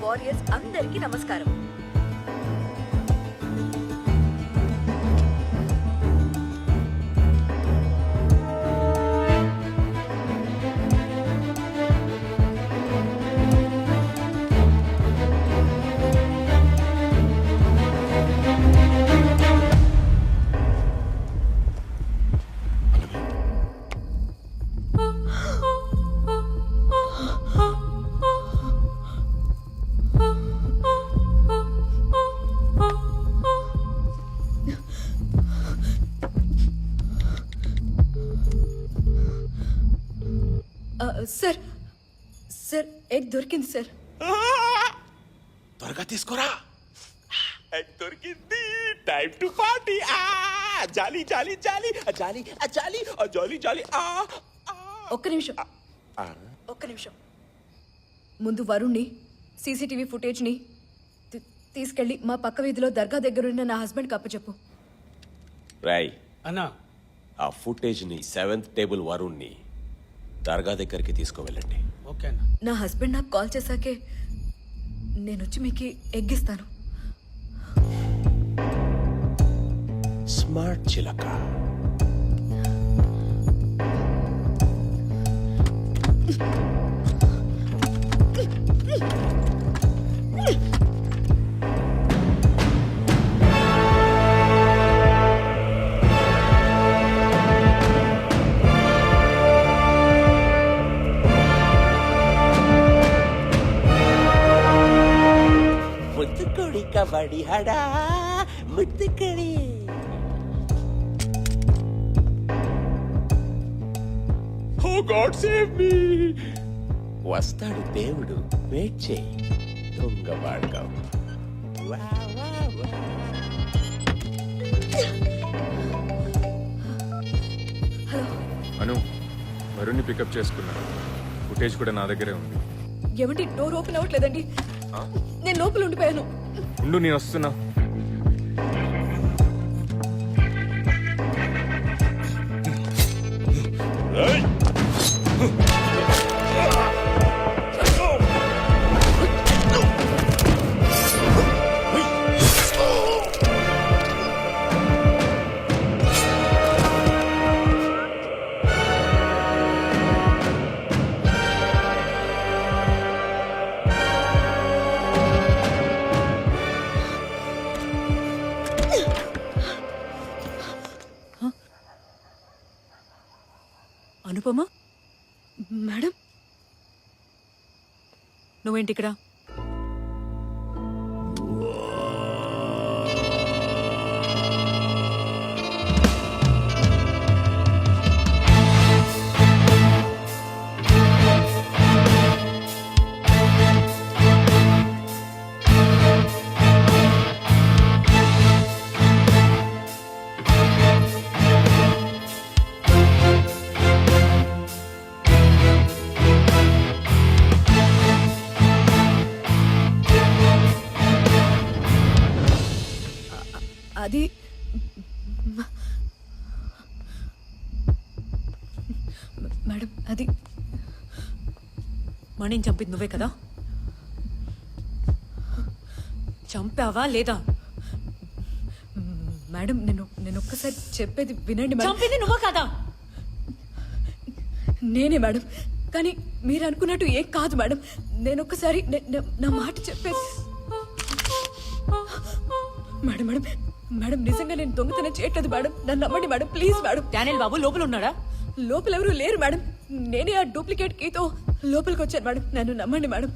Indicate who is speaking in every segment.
Speaker 1: Warriors అందరికీ నమస్కారం. Sir sir egg దొరికింది సార్.
Speaker 2: త్వరగా తీసుకోరా. ఎగ్ దొరికింది. Time to party. జాలి జాలి జాలి జాలి జాలి జాలి జాలి.
Speaker 1: ఒక్క నిమిషం ముందు వరుణ్ణి సీసీటీవీ ఫుటేజ్ని తీసుకెళ్ళి మా పక్క వీధిలో దర్గా దగ్గరున్న నా హస్బెండ్కి అప్పచెప్పు.
Speaker 2: రాయ్
Speaker 3: అన్నా,
Speaker 2: ఆ ఫుటేజ్ ని 7th టేబుల్ వరుణ్ణి దర్గా దగ్గరికి తీసుకువెళ్ళండి.
Speaker 3: ఓకే అన్నా.
Speaker 1: నా హస్బెండ్ నాకు కాల్ చేశాకే నేను వచ్చి మీకు ఎగ్గిస్తాను.
Speaker 2: స్మార్ట్ చిలక. ముద్దుకొడి కబడి హడా ముద్దుకొడి. ఓ గాడ్ సేవ్ మీ. వస్తాడు దేవుడు, వెయిట్ చేయి. దొంగ వాడకావు.
Speaker 4: అను, వరుణ్ణి పికప్ చేసుకున్నాను. ఫుటేజ్ కూడా నా దగ్గరే ఉంది.
Speaker 1: ఏమండి డోర్ ఓపెన్ అవ్వట్లేదండి. నేను లోపల ఉండిపోయాను.
Speaker 4: ఉండు, నేను వస్తున్నా.
Speaker 1: అనుపమ మేడం,
Speaker 5: నువ్వేంటి ఇక్కడ?
Speaker 1: అది మేడం, అది
Speaker 5: మణిని చంపింది నువ్వే కదా? చంపావా లేదా?
Speaker 1: మేడం నేను ఒక్కసారి చెప్పేది వినండి మేడం.
Speaker 5: చంపింది నువ్వే కదా?
Speaker 1: నేనే మేడం, కానీ మీరు అనుకున్నట్టు ఏం కాదు మేడం. నేను ఒక్కసారి నా మాట చెప్పేది మేడం. మేడం మేడం నిజంగా నేను దొంగతనం చేయట్లేదు మేడం. నన్ను నమ్మండి మేడం, ప్లీజ్ మేడం.
Speaker 5: డానియల్ బాబు లోపల ఉన్నాడా?
Speaker 1: లోపల ఎవరు లేరు మేడం. నేనే ఆ డూప్లికేట్ కీతో లోపలికి వచ్చాను మేడం. నన్ను నమ్మండి మేడం.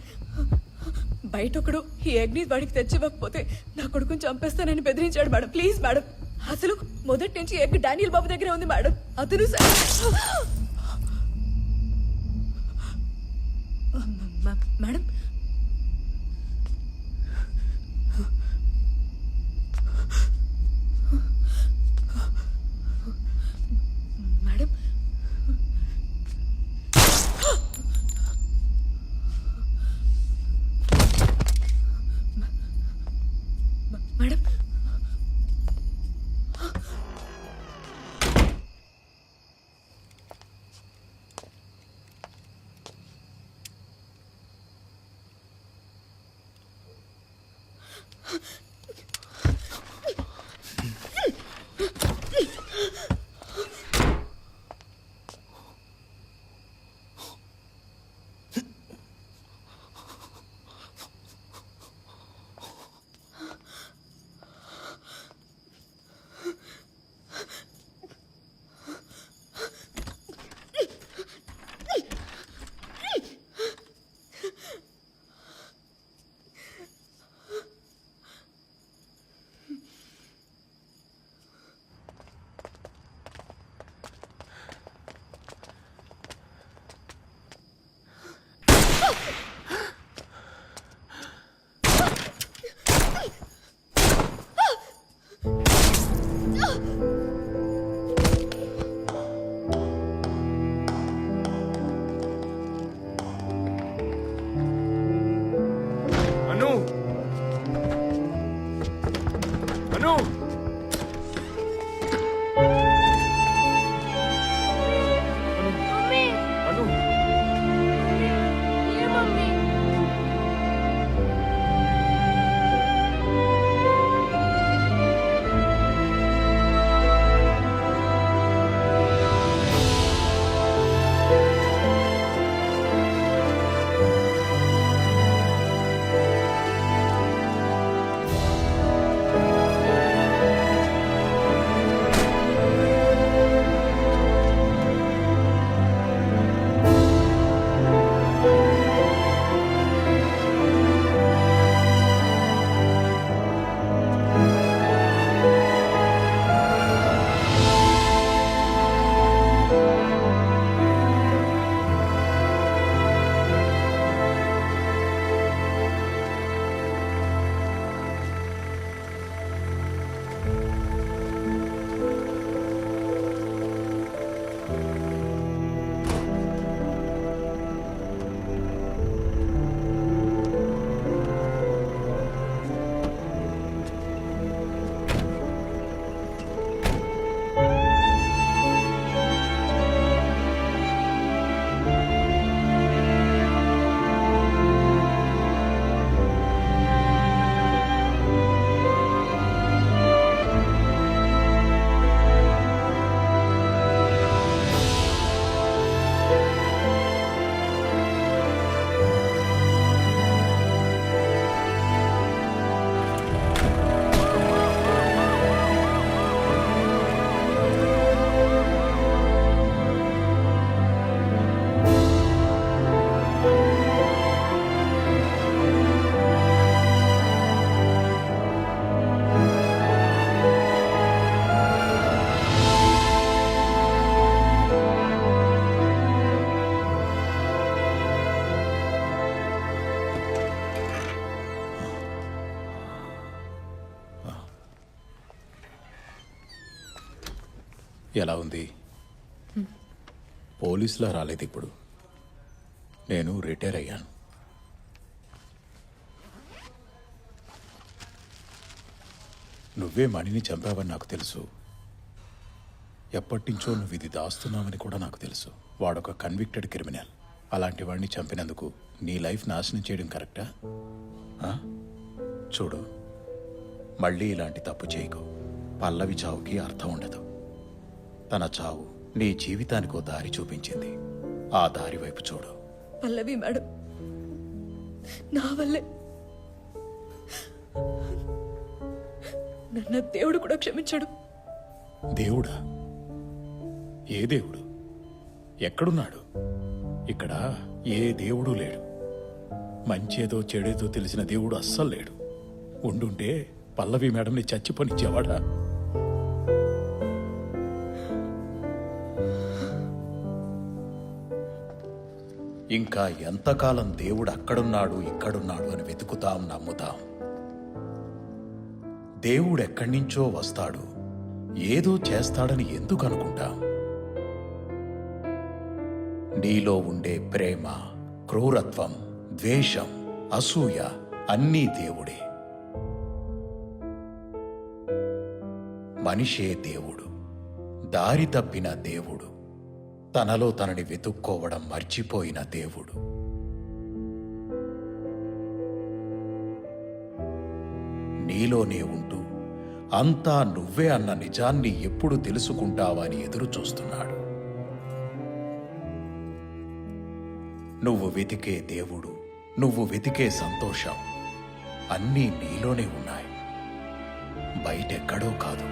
Speaker 1: బయట ఒకడు ఈ అగ్ని వాడికి తెచ్చివ్వకపోతే నా కొడుకుని చంపేస్తానని బెదిరించాడు మేడం. ప్లీజ్ మేడం, అసలు మొదటి నుంచి ఎగ్ డానియల్ బాబు దగ్గరే ఉంది మేడం. అతను మేడం మేడం మేడం
Speaker 3: ఎలా ఉంది? పోలీసులా రాలేదు ఇప్పుడు. నేను రిటైర్ అయ్యాను. నువ్వే మణిని చంపావని నాకు తెలుసు. ఎప్పటినుంచో నువ్వు ఇది దాస్తున్నావని కూడా నాకు తెలుసు. వాడొక కన్విక్టెడ్ క్రిమినల్. అలాంటి వాడిని చంపినందుకు నీ లైఫ్ నాశనం చేయడం కరెక్టా? చూడు, మళ్ళీ ఇలాంటి తప్పు చేయకు. పల్లవి చావుకి అర్థం ఉండదు. తన చావు నీ జీవితానికో దారి చూపించింది. ఆ దారి వైపు చూడు.
Speaker 1: పల్లవి మేడం నా వల్లే నన్ను దేవుడు కూడా క్షమించాడు.
Speaker 3: దేవుడా? ఏ దేవుడు? ఎక్కడున్నాడు? ఇక్కడ ఏ దేవుడు లేడు. మంచేదో చెడేదో తెలిసిన దేవుడు అస్సలు లేడు. ఉండుంటే పల్లవి మేడంని చచ్చిపోనిచ్చేవాడా? ఇంకా ఎంతకాలం దేవుడు అక్కడున్నాడు ఇక్కడున్నాడు అని వెతుకుతాం, నమ్ముతాం. దేవుడు ఎక్కడి నుంచో వస్తాడు, ఏదో చేస్తాడని ఎందుకు అనుకుంటాం? నీలో ఉండే ప్రేమ, క్రూరత్వం, ద్వేషం, అసూయ అన్నీ దేవుడే. మనిషే దేవుడు, దారి తప్పిన దేవుడు, తనలో తనని వెతుక్కోవడం మర్చిపోయిన దేవుడు. నీలోనే ఉంటూ అంతా నువ్వే అన్న నిజాన్ని ఎప్పుడు తెలుసుకుంటావని ఎదురు చూస్తున్నాడు. నువ్వు వెతికే దేవుడు, నువ్వు వెతికే సంతోషం అన్నీ నీలోనే ఉన్నాయి, బయటెక్కడో కాదు.